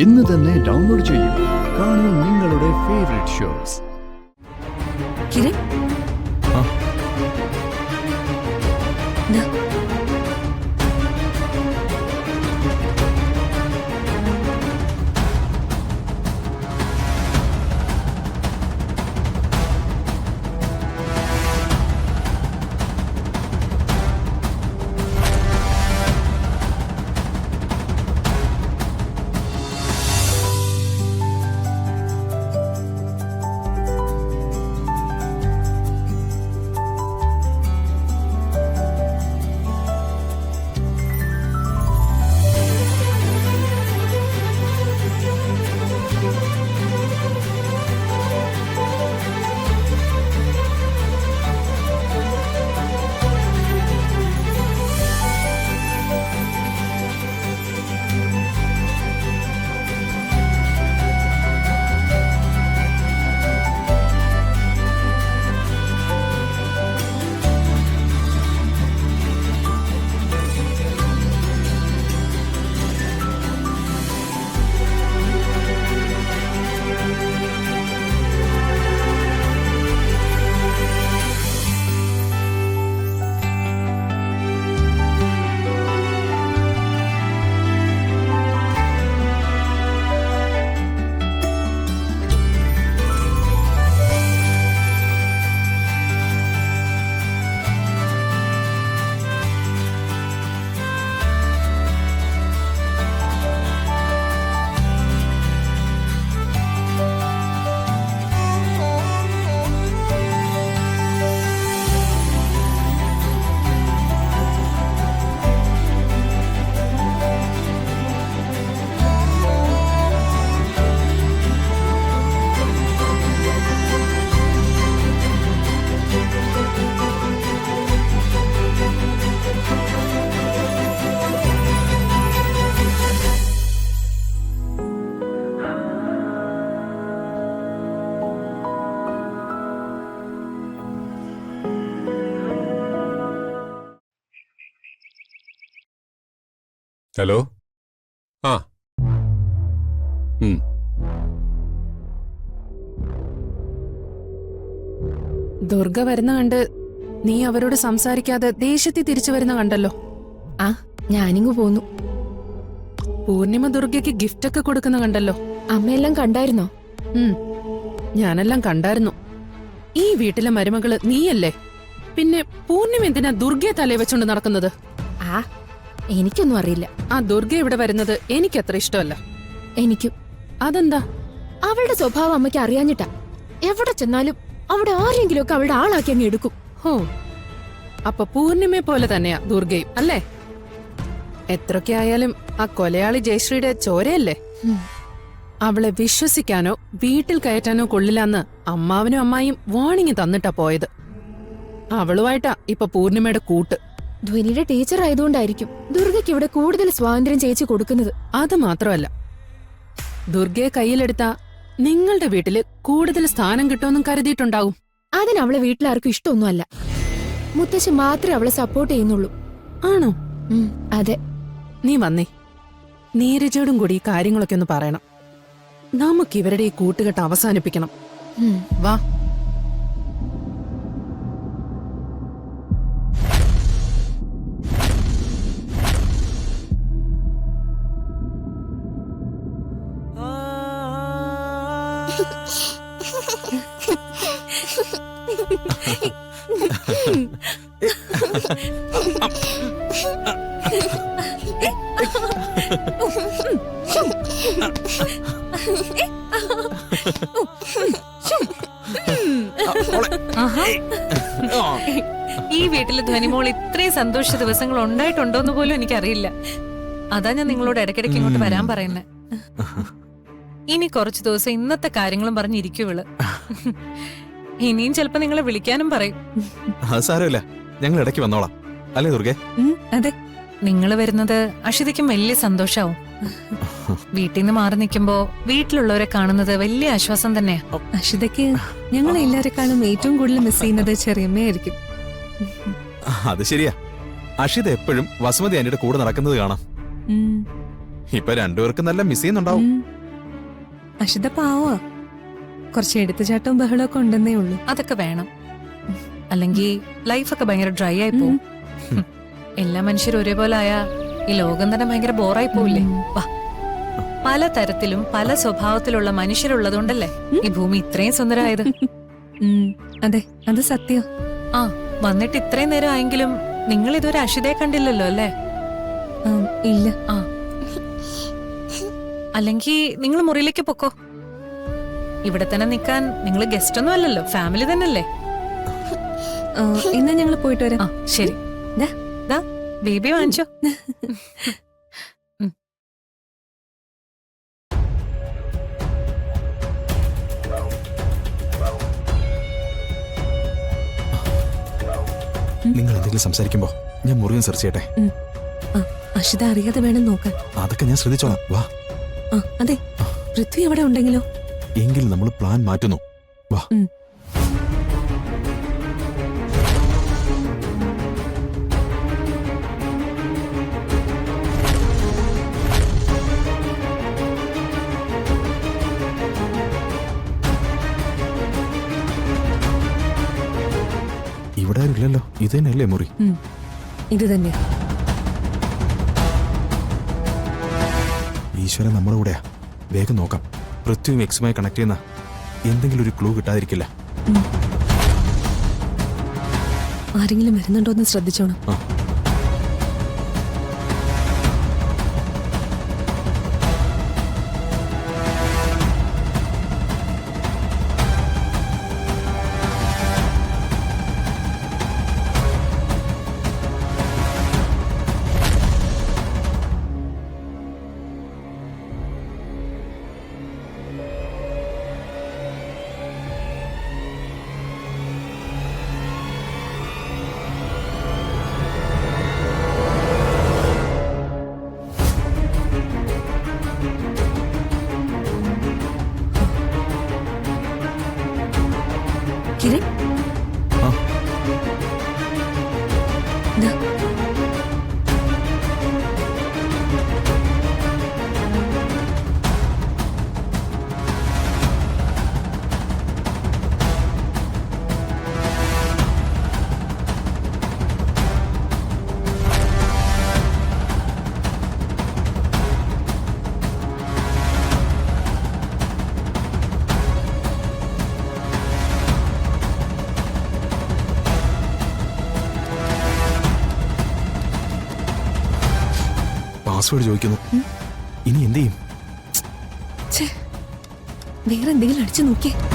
ഇന്ന് തന്നെ ഡൗൺലോഡ് ചെയ്യൂ. കാണൂ നിങ്ങളുടെ ഫേവറേറ്റ് ഷോസ്. കിരൺ, ദാ. ഹലോ. ആ ദുർഗ വരുന്ന കണ്ട് നീ അവരോട് സംസാരിക്കാതെ ദേഷ്യത്തിൽ തിരിച്ചു വരുന്ന കണ്ടല്ലോ. ആ, ഞാനിങ്ങു പോന്നു. പൂർണിമ ദുർഗയ്ക്ക് ഗിഫ്റ്റ് ഒക്കെ കൊടുക്കുന്ന കണ്ടല്ലോ. അമ്മയെല്ലാം കണ്ടായിരുന്നോ? ഞാനെല്ലാം കണ്ടായിരുന്നു. ഈ വീട്ടിലെ മരുമകള് നീയല്ലേ? പിന്നെ പൂർണിമ എന്തിനാ ദുർഗയെ തലേ വെച്ചോണ്ട് നടക്കുന്നത്? ആ, എനിക്കൊന്നും അറിയില്ല. ആ ദുർഗ ഇവിടെ വരുന്നത് എനിക്കത്ര ഇഷ്ടമല്ല. എനിക്കും. അതെന്താ? അവളുടെ സ്വഭാവം അമ്മയ്ക്ക് അറിയാഞ്ഞിട്ടാ. എവിടെ ചെന്നാലും അവിടെ ആരെങ്കിലും ഒക്കെ അവളുടെ ആളാക്കി അങ്ങ് എടുക്കും. ഹോ, അപ്പൊ പൂർണിമയെ പോലെ തന്നെയാ ദുർഗയും അല്ലേ? എത്രയൊക്കെ ആയാലും ആ കൊലയാളി ജയശ്രീയുടെ ചോരയല്ലേ? അവളെ വിശ്വസിക്കാനോ വീട്ടിൽ കയറ്റാനോ കൊള്ളില്ലെന്ന് അമ്മാവനും അമ്മായിയും വാണിംഗ് തന്നിട്ടാ പോയത്. അവളുമായിട്ടാ ഇപ്പൊ പൂർണിമയുടെ കൂട്ട്. ധ്വനിയുടെ ടീച്ചർ ആയതുകൊണ്ടായിരിക്കും ദുർഗയ്ക്ക് ഇവിടെ കൂടുതൽ സ്വാതന്ത്ര്യം ചേച്ചി കൊടുക്കുന്നത്. അത് മാത്രമല്ല, ദുർഗയെ കയ്യിലെടുത്താ നിങ്ങളുടെ വീട്ടില് കൂടുതൽ സ്ഥാനം കിട്ടുമെന്നും കരുതിയിട്ടുണ്ടാവും. അതിന് അവളെ വീട്ടിലാർക്കും ഇഷ്ടമൊന്നുമല്ല. മുത്തശ്ശി മാത്രമേ അവളെ സപ്പോർട്ട് ചെയ്യുന്നുള്ളൂ. ആണോ? അതെ. നീ വന്നേ, നീരജയോടും കൂടി ഈ കാര്യങ്ങളൊക്കെ ഒന്ന് പറയണം. നമുക്ക് ഇവരുടെ ഈ കൂട്ടുകെട്ട് അവസാനിപ്പിക്കണം. വാ. ഈ വീട്ടില് ധ്വനിമോൾ ഇത്രയും സന്തോഷ ദിവസങ്ങൾ ഉണ്ടായിട്ടുണ്ടോന്ന് പോലും എനിക്കറിയില്ല. അതാ ഞാൻ നിങ്ങളോട് ഇടയ്ക്കിടയ്ക്ക് ഇങ്ങോട്ട് വരാൻ പറയുന്നേ. ഇനി കുറച്ചു ദിവസം ഇന്നത്തെ കാര്യങ്ങളും പറഞ്ഞിരിക്കുവള്. ഇനിയും ചിലപ്പോ നിങ്ങളെ വിളിക്കാനും പറയും. സാരമില്ല, ഞങ്ങൾ ഇടയ്ക്ക് വന്നോളാം. അല്ലേ ദുർഗേ? അതെ, നിങ്ങൾ വരുന്നത് അഷിതയ്ക്കും വലിയ സന്തോഷാവും. വീട്ടിൽ നിന്ന് മാറി നിൽക്കുമ്പോ വീട്ടിലുള്ളവരെ കാണുന്നത് വലിയ ആശ്വാസം തന്നെയാ. അഷിതയ്ക്ക് ഞങ്ങൾ എല്ലാരെക്കാളും ഏറ്റവും കൂടുതൽ മിസ് ചെയ്യുന്നത് ചെറിയമ്മയായിരിക്കും. അത് ശരിയാ. അഷിത എപ്പോഴും വസുമതി ആന്റിയുടെ കൂടെ നടക്കുന്നത് കാണാം. ഇപ്പൊ രണ്ടുപേർക്കും നല്ല മിസ് ചെയ്യുന്നുണ്ടാവും. ഉം. അഷിത പാവാ, കുറച്ച് എടുത്തുചാട്ടവും ബഹളമൊക്കെ ഉണ്ടെന്നേ ഉള്ളൂ. അതൊക്കെ വേണം, അല്ലെങ്കിൽ ലൈഫൊക്കെ ഭയങ്കര ഡ്രൈ ആയി പോവും. എല്ലാ മനുഷ്യരും ഒരേപോലെ ആയാ ഈ ലോകം തന്നെ ഭയങ്കര ബോറായി പോവില്ലേ? വാ, പല തരത്തിലും പല സ്വഭാവത്തിലുള്ള മനുഷ്യരുള്ളതുകൊണ്ടല്ലേ ഈ ഭൂമി ഇത്രയും സുന്ദരമായത്. ഉം, അതെ, അത് സത്യം. ആ, വന്നിട്ട് ഇത്രയും നേരം ആയെങ്കിലും നിങ്ങൾ ഇതൊരു അഷിതയെ കണ്ടില്ലല്ലോ അല്ലേ? ഇല്ല. ആ, അല്ലെങ്കിൽ നിങ്ങൾ മുറിയിലേക്ക് പൊക്കോ. ഇവിടെ തന്നെ നിക്കാൻ നിങ്ങൾ ഗസ്റ്റ് ഒന്നും അല്ലല്ലോ, ഫാമിലി തന്നെയല്ലേ? എന്നാ ഞങ്ങൾ പോയിട്ട് വരാം. ആ, ശരി. ദാ. ദാ, ബേബി വാങ്ങിച്ചോ. നിങ്ങൾ എന്തെങ്കിലും സംസാരിക്കുമ്പോ ഞാൻ മുറിയും സെർച്ച് ചെയ്യട്ടെ. അഷിത അറിയാതെ വേണം നോക്കാൻ. അതൊക്കെ ഞാൻ ശ്രദ്ധിച്ചോളാം. വാ. അതെ, പൃഥ്വി അവിടെ ഉണ്ടെങ്കിലോ? എങ്കിൽ നമ്മൾ പ്ലാൻ മാറ്റുന്നു. വാ. ഇവിടെ ആരും ഇല്ലല്ലോ. ഇത് തന്നെയല്ലേ മുറി? ഇത് തന്നെ. ഈശ്വരൻ നമ്മുടെ കൂടെയാ. വേഗം നോക്കാം. പൃഥ്വിയും എക്സുമായി കണക്ട് ചെയ്യുന്ന എന്തെങ്കിലും ഒരു ക്ലൂ കിട്ടാതിരിക്കില്ല. ആരെങ്കിലും വരുന്നുണ്ടോ എന്ന് ശ്രദ്ധിച്ചോണം. കിരൺ, ആ. ദാ. പാസ്വേഡ് ചോദിക്കുന്നു. ഇനി എന്ത് ചെയ്യും? വേറെ എന്തെങ്കിലും അടിച്ചു നോക്കിയേ.